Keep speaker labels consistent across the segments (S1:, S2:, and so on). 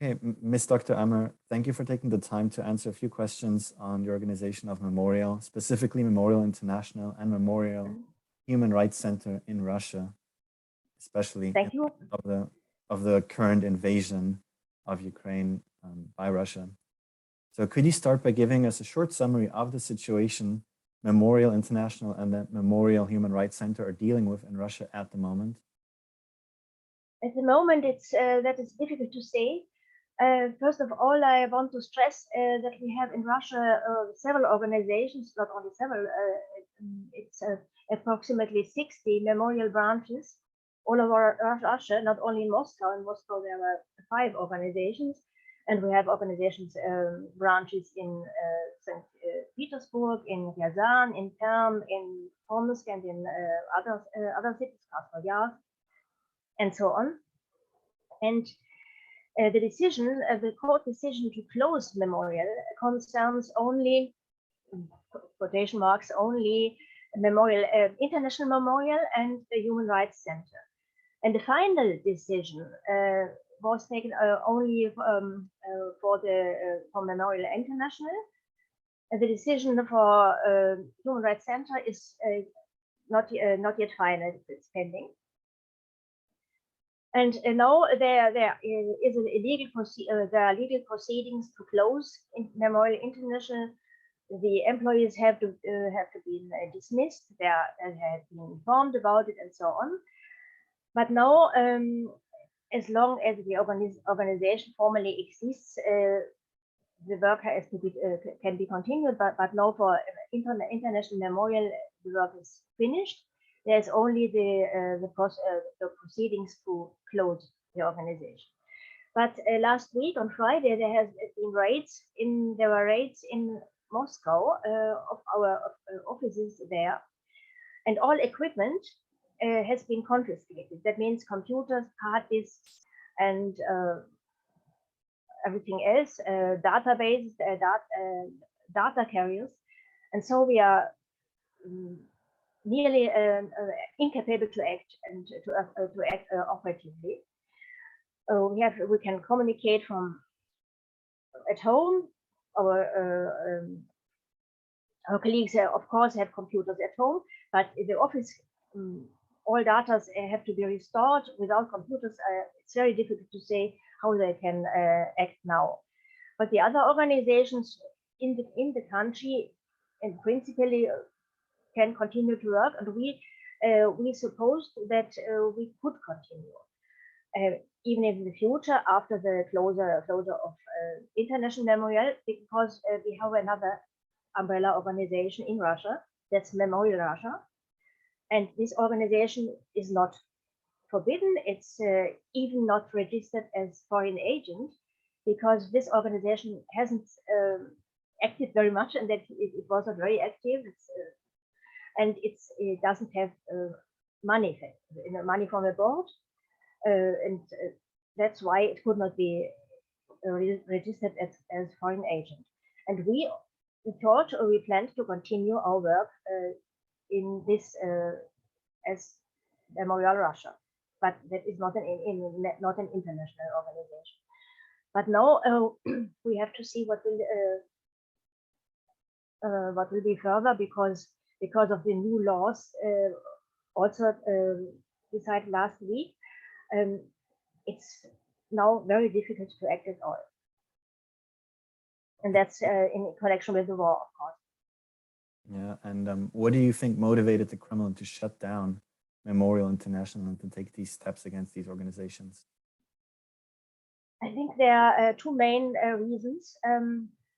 S1: Okay, Ms. Dr. Amer, thank you for taking the time to answer a few questions on the organization of Memorial, specifically Memorial International and Memorial Human Rights Center in Russia, especially
S2: Thank you.
S1: of the current invasion of Ukraine by Russia. So could you start by giving us a short summary of the situation Memorial International and the Memorial Human Rights Center are dealing with in Russia at the moment?
S2: At the moment, that is difficult to say. First of all, I want to stress that we have in Russia several organizations, not only several, it's approximately 60 memorial branches all over Russia, not only in Moscow. In Moscow, there are 5 organizations, and we have organizations, branches in St. Petersburg, in Ryazan, in Perm, in Tomsk, and in other cities, Krasnoyarsk, and so on. And the decision, the court decision to close Memorial concerns only, quotation marks, only Memorial, International Memorial and the Human Rights Center. And the final decision was taken only for Memorial International. And the decision for Human Rights Center is not yet final, it's pending. And now there is a legal there are legal proceedings to close Memorial International. The employees have to be dismissed. They have been informed about it and so on. But now, as long as the organization formally exists, the work has to be can be continued. But now for International Memorial, the work is finished. There's only the proceedings to close the organization. But last week on Friday, there has been raids there were raids in Moscow of our offices there, and all equipment has been confiscated. That means computers, hard disks, and everything else, databases, data carriers, and so we are nearly incapable to act and to act operatively. We can communicate from at home. Our colleagues, of course, have computers at home, but in the office, all data have to be restored. Without computers, it's very difficult to say how they can act now. But the other organizations in the country, and principally, can continue to work, and we supposed that we could continue even in the future after the closure of International Memorial, because we have another umbrella organization in Russia, that's Memorial Russia, and this organization is not forbidden. It's even not registered as foreign agent, because this organization hasn't acted very much, and that it was not very active. And it doesn't have money from abroad, and that's why it could not be registered as foreign agent. And we thought, or we planned to continue our work in this as Memorial Russia, but that is not an international organization. But now we have to see what will be further, because of the new laws also decided last week, it's now very difficult to act at all. And that's in connection with the war, of course.
S1: Yeah, and what do you think motivated the Kremlin to shut down Memorial International and to take these steps against these organizations?
S2: I think there are 2 main reasons.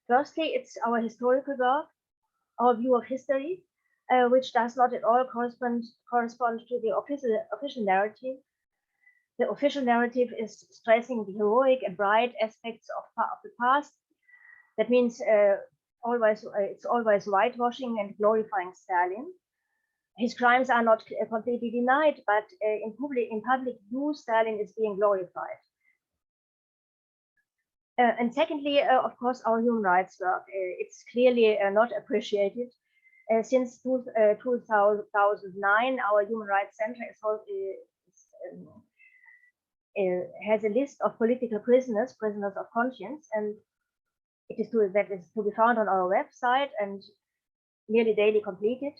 S2: Firstly, it's our historical work, our view of history, which does not at all correspond to the official narrative. The official narrative is stressing the heroic and bright aspects of the past. That means it's always whitewashing and glorifying Stalin. His crimes are not completely denied, but in public view, Stalin is being glorified. And secondly, of course, our human rights work. It's clearly not appreciated. Since 2009, our Human Rights Center has a list of political prisoners, prisoners of conscience, and that is to be found on our website and nearly daily completed.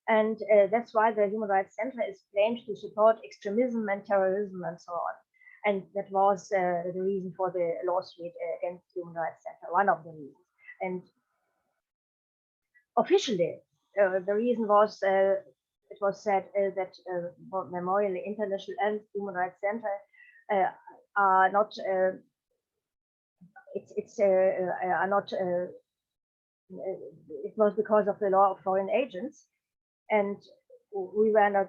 S2: And that's why the Human Rights Center is claimed to support extremism and terrorism and so on. And that was the reason for the lawsuit against the Human Rights Center, one of the reasons. And officially, the reason was, it was said that Memorial International and Human Rights Center are not, are not, it was because of the law of foreign agents. And we were not,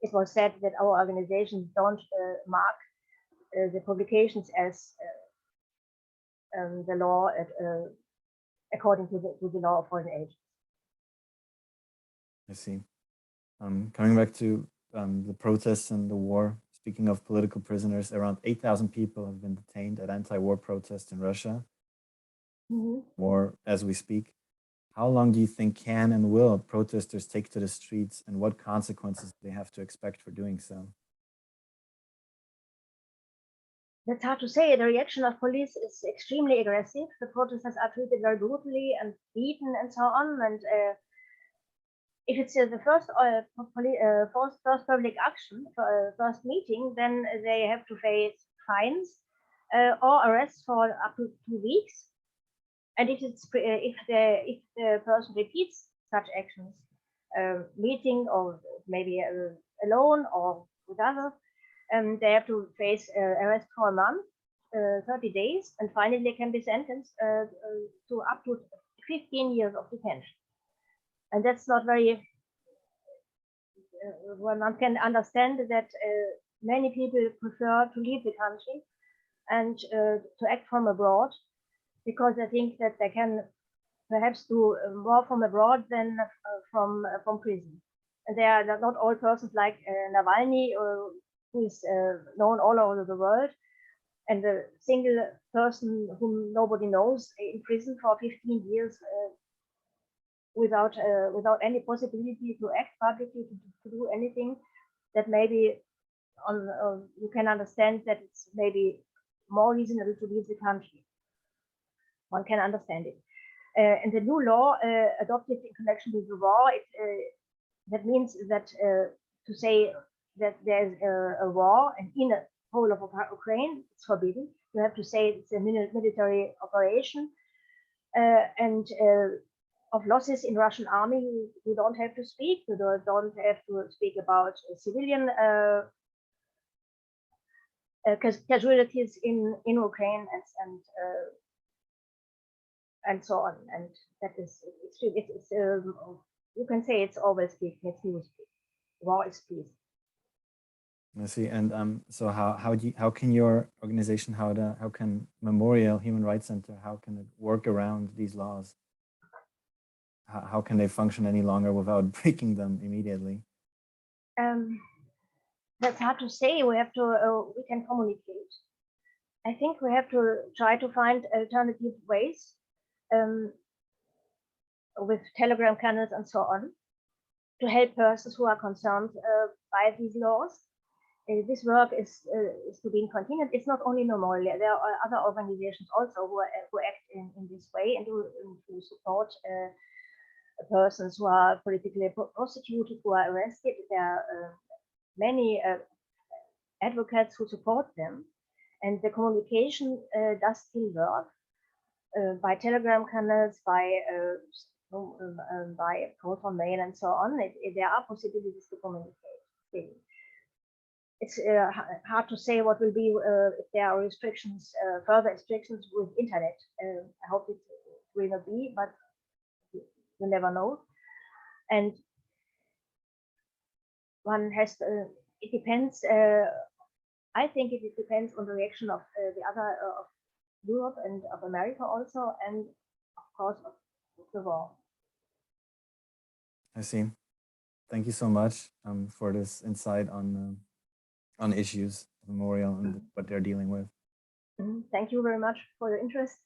S2: it was said that our organizations don't mark the publications as the law according to the law of foreign agents.
S1: I see. Coming back to the protests and the war, speaking of political prisoners, around 8,000 people have been detained at anti-war protests in Russia, or as we speak. How long do you think can and will protesters take to the streets, and what consequences do they have to expect for doing so?
S2: That's hard to say. The reaction of police is extremely aggressive. The protesters are treated very brutally and beaten and so on. And if it's the first public action, first meeting, then they have to face fines or arrests for up to 2 weeks. And if the person repeats such actions, meeting or maybe alone or with others, they have to face arrest for a month, 30 days, and finally they can be sentenced to up to 15 years of detention. And that's not very, one can understand that many people prefer to leave the country and to act from abroad, because I think that they can perhaps do more from abroad than from prison. And they are not all persons like Navalny, who is known all over the world, and a single person whom nobody knows in prison for 15 years without any possibility to act publicly, to do anything. That maybe you can understand that it's maybe more reasonable to leave the country. One can understand it. And the new law adopted in connection with the war, that means that to say that there's a war and in the whole of Ukraine, it's forbidden. You have to say it's a military operation, and of losses in Russian army, you don't have to speak. You don't have to speak about civilian casualties in Ukraine and so on. And that is, it's you can say it's always peace. It's news. War is peace.
S1: I see. And so how can your organization, how can Memorial Human Rights Center, how can it work around these laws? How can they function any longer without breaking them immediately?
S2: That's hard to say. We have to we can communicate. I think we have to try to find alternative ways with Telegram channels and so on to help persons who are concerned by these laws. This work is to be continued. It's not only Memorial. There are other organizations also who act in this way and who support persons who are politically prosecuted, who are arrested. There are many advocates who support them, and the communication does still work by Telegram channels, by proton mail and so on. There are possibilities to communicate. It's hard to say what will be if there are restrictions, further restrictions with internet. I hope it will not be, but you never know. And one has to, it depends. I think it depends on the reaction of the other of Europe and of America also, and of course of the war.
S1: I see. Thank you so much for this insight on issues of Memorial and what they're dealing with.
S2: Thank you very much for your interest.